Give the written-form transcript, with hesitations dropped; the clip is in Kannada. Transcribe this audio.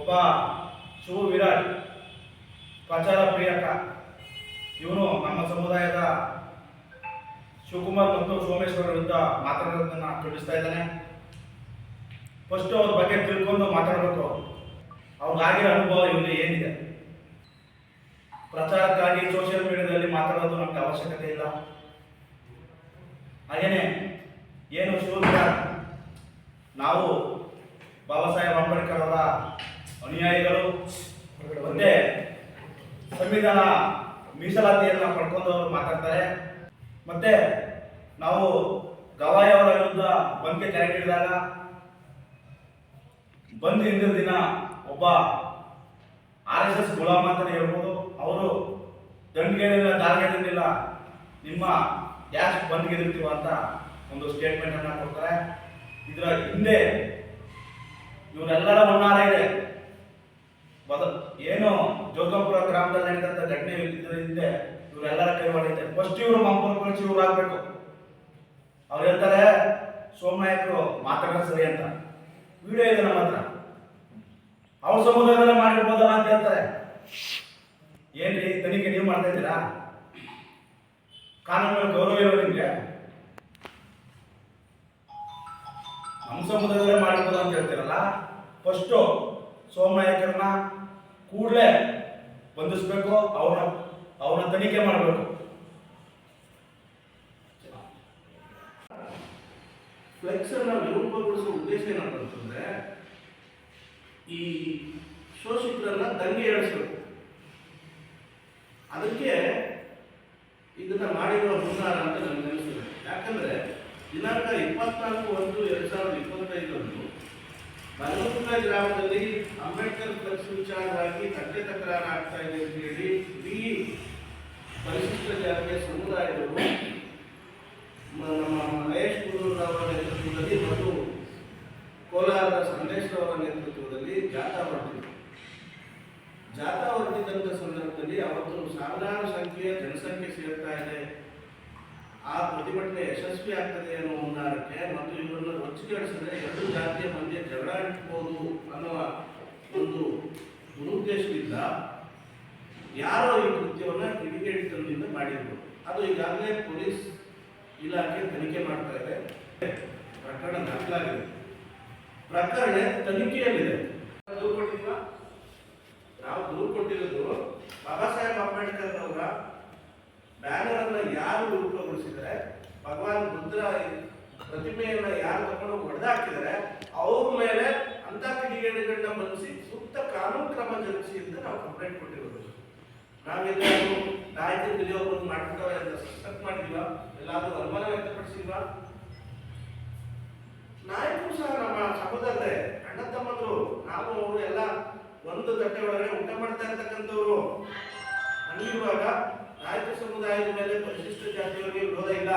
ಒಬ್ಬ ಶಿವ ವಿರಾಟ್ ಪ್ರಚಾರ ಪ್ರಿಯಕ ಇವನು ನಮ್ಮ ಸಮುದಾಯದ ಶಿವಕುಮಾರ್ ಮತ್ತು ಸೋಮೇಶ್ವರ ವಿರುದ್ಧ ಮಾತಾಡೋದನ್ನ ಖಂಡಿಸ್ತಾ ಇದ್ದಾನೆ. ಫಸ್ಟ್ ಅವ್ರ ಬಗ್ಗೆ ತಿಳ್ಕೊಂಡು ಮಾತಾಡಬೇಕು. ಅವ್ರಿಗಾಗಿರೋ ಅನುಭವ ಇವನಿಗೆ ಏನಿದೆ. ಪ್ರಚಾರಕ್ಕಾಗಿ ಸೋಷಿಯಲ್ ಮೀಡಿಯಾದಲ್ಲಿ ಮಾತಾಡೋದು ನಮ್ಗೆ ಅವಶ್ಯಕತೆ ಇಲ್ಲ. ಹಾಗೇನೆ ಏನು ಶಿವಕುಮಾರ್, ನಾವು ಬಾಬಾ ಸಾಹೇಬ್ ಅಂಬೇಡ್ಕರ್ ಅವರ ಅನುಯಾಯಿಗಳು, ಒಂದೇ ಸಂವಿಧಾನ ಮೀಸಲಾತಿಯನ್ನು ಪಡ್ಕೊಂಡವರು ಮಾತಾಡ್ತಾರೆ. ಮತ್ತೆ ನಾವು ಗವಾಯಿ ಅವರ ವಿರುದ್ಧ ಬಂದ್ಗೆ ಕರೆ ನೀಡಿದಾಗ ಬಂದ್ ಹಿಂದಿನ ದಿನ ಒಬ್ಬ RSS ಗುಲಾಮ ಅಂತಾನೆ ಹೇಳ್ಬೋದು, ಅವರು ದಂಡಿಗೇನಿಲ್ಲ ದಾಳಿಗೇನಿಲ್ಲ, ನಿಮ್ಮ ಯಾಕೆ ಬಂದ್ ಗೆದಿರ್ತೀವ ಅಂತ ಒಂದು ಸ್ಟೇಟ್ಮೆಂಟ್ ಅನ್ನ ಕೊಡ್ತಾರೆ. ಇದರ ಹಿಂದೆ ಇವರೆಲ್ಲರ ಮನ್ನಾರ ಇದೆ. ಏನು ಜೋಗಂಪುರ ಗ್ರಾಮದಲ್ಲಿ ನಡೆದಂತ ಘಟನೆ ಇದ್ರ ಹಿಂದೆ ಇವರೆಲ್ಲರ ಕೈವಾಡ ಇದೆ. ಫಸ್ಟ್ ಇವರು ಮಂಪರ್ಪಡಿಸಿ ಇವ್ರು ಆಗ್ಬೇಕು. ಅವ್ರು ಹೇಳ್ತಾರೆ ಸೋಮನಾಯಕರು ಮಾತಾಡೋದು ಸರಿ ಅಂತ, ವಿಡಿಯೋ ಇದೆ ನಮ್ಮ ಹತ್ರ, ಅವ್ರ ಸಮುದಾಯದಲ್ಲೇ ಮಾಡಿರ್ಬೋದಲ್ಲ ಅಂತ ಹೇಳ್ತಾರೆ. ಏನ್ರಿ ತನಿಖೆ ನೀವು ಮಾಡ್ತಾ ಇದ್ದೀರಾ? ಕಾನೂನು ಗೌರವ ಇರೋ ನಿಮ್ಗೆ? ನಮ್ಮ ಸಮುದಾಯದಲ್ಲೇ ಮಾಡಿರ್ಬೋದು ಅಂತ ಹೇಳ್ತೀರಲ್ಲ. ಫಸ್ಟು ಸೋಮನಾಯಕರನ್ನ ಕೂಡಲೇ ಬಂಧಿಸ್ಬೇಕು, ಅವ್ರನ್ನ ತನಿಖೆ ಮಾಡಬೇಕು. ಫ್ಲೆಕ್ಸ್ ಅನ್ನ ವಿರೂಪಗೊಳಿಸುವ ಉದ್ದೇಶ ಏನಂತ ಅಂತಂದ್ರೆ, ಈ ಶೋಷಿತರನ್ನ ದಂಗೆ ಏಳಿಸಬೇಕು. ಅದಕ್ಕೆ ಇದನ್ನ ಮಾಡಿರುವ ಹುನ್ನಾರ ಅಂತ ನನಗೆ ಅನಿಸ್ತದೆ. ಯಾಕಂದ್ರೆ ದಿನಾಂಕ 24/1/2025 ಬಲಗುಂದ ಗ್ರಾಮದಲ್ಲಿ ಅಂಬೇಡ್ಕರ್ ಫ್ಲೆಕ್ಸ್ ವಿಚಾರವಾಗಿ ಕಟ್ಟೆ ತಕರಾರು ಆಗ್ತಾ ಇದೆ ಅಂತ ಹೇಳಿ ಇಡೀ ಪರಿಶಿಷ್ಟ ಜಾತಿಯ ಸಮುದಾಯದವರು ನಮ್ಮ ಮಹೇಶ್ ಕುದೂರವರ ನೇತೃತ್ವದಲ್ಲಿ ಮತ್ತು ಕೋಲಾರದ ಸಂದೇಶ್ವರ ನೇತೃತ್ವದಲ್ಲಿ ಜಾಥಾ ಹೊರಟಿದ್ದಂಥ ಸಂದರ್ಭದಲ್ಲಿ ಅವತ್ತು ಸಾವಿರಾರು ಸಂಖ್ಯೆಯ ಜನಸಂಖ್ಯೆ ಸೇರ್ತಾ ಇದೆ. ಆ ಪ್ರತಿಭಟನೆ ಯಶಸ್ವಿ ಆಗ್ತದೆ ಅನ್ನೋ ಹುನ್ನಾರಕ್ಕೆ ಮತ್ತು ಇವರನ್ನು ರೊಚ್ಚಿಗೆಡಿಸಿದ್ರೆ ಎರಡು ಜಾತಿಯ ಮಧ್ಯೆ ಜಗಳ ಇಟ್ಬೋದು ಅನ್ನುವ ಒಂದು ದುರುದ್ದೇಶದಿಂದ ಯಾರೋ ಈ ಕೃತ್ಯವನ್ನು ಕಿಡಿಗೇಡಿತನದಿಂದ ಮಾಡಿರ್ಬೋದು. ಅದು ಈಗಾಗಲೇ ಪೊಲೀಸ್ ಇಲಾಖೆ ತನಿಖೆ ಮಾಡ್ತಾ ಇದೆ. ಪ್ರಕರಣ ದಾಖಲಾಗಿದೆ. ಪ್ರಕರಣ ತನಿಖೆಯಲ್ಲಿದೆ. ದೂರು ಕೊಟ್ಟಿಲ್ವಾ? ನಾವು ದೂರು ಕೊಟ್ಟಿರೋದು ಬಾಬಾ ಸಾಹೇಬ್ ಅಂಬೇಡ್ಕರ್ ಅವರ ಬ್ಯಾನರ್ ಅನ್ನ ಯಾರು ರೂಪಗೊಳಿಸಿದರೆ, ಭಗವಾನ್ ಬುದ್ಧರ ಪ್ರತಿಮೆಯನ್ನ ಯಾರು ತಗೊಂಡು ಹೊಡೆದಾಕಿದರೆ ಅವ್ರ ಮೇಲೆ ಅಂತ ಕಿಡಿಗೇಡಿಗಳನ್ನ ಬಂಧಿಸಿ ಸೂಕ್ತ ಕಾನೂನು ಕ್ರಮ ಜರುಗಿಸಿ ಅಂತ ನಾವು ಕಂಪ್ಲೇಂಟ್ ಕೊಟ್ಟಿರೋದು. ನಾವೆಲ್ಲಾದ್ರೂ ನಾಯಕರು ಗಿಲಿಯೋರು ಮಾಡ್ಬಿಟ್ಟವ್ರೆ ಅಂತ ಸಸ್ಪೆಕ್ಟ್ ಮಾಡಿಲ್ವಾ? ಎಲ್ಲಾದ್ರೂ ಅನುಮಾನ ವ್ಯಕ್ತಪಡಿಸಿಲ್ವಾ? ನಾಯಕರು ಸಹ ನಮ್ಮ ಸಮುದಾಯದ ಅಣ್ಣ ತಮ್ಮಂದ್ರು, ನಾವು ಅವರು ಎಲ್ಲ ಒಂದು ತಟ್ಟೆ ಒಳಗಡೆ ಊಟ ಮಾಡ್ತಾ ಇರ್ತಕ್ಕಂಥವ್ರು. ಹಂಗಿರುವಾಗ ನಾಯಕ ಸಮುದಾಯದ ಮೇಲೆ ಪರಿಶಿಷ್ಟ ಜಾತಿಯವರಿಗೆ ವಿರೋಧ ಇಲ್ಲ.